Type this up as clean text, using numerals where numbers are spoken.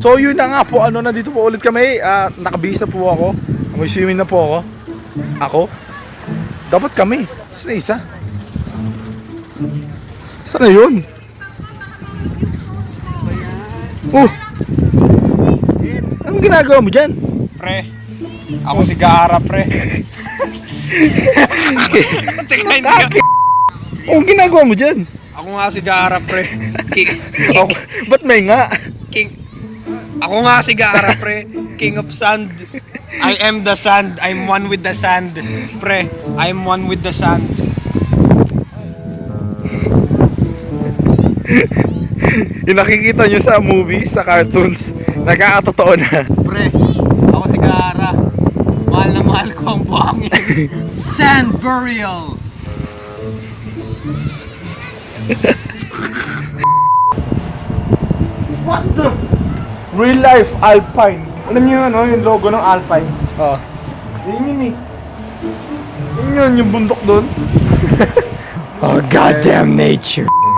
So yun na nga po, nandito po ulit kami. Nakabihis na po ako. May swimming na po ako. Dapat kami. Saan na isa? Saan na yun? Oh! Anong ginagawa mo dyan? Pre, ako si Gaara, pre. Anong ginagawa mo dyan? Ako nga si Gaara, pre. Ba't may nga? Ako nga si Gaara, pre. King of sand. I am the sand. I'm one with the sand. Pre, I'm one with the sand. Yung nakikita nyo sa movies, sa cartoons, nagkakatotoo na. Pre, ako si Gaara. Mahal na mahal ko ang buhangin. Sand burial. What the? Real life Alpine. Alam niyo yung logo ng Alpine? Yun eh. Yun yung bundok doon. Oh, goddamn nature.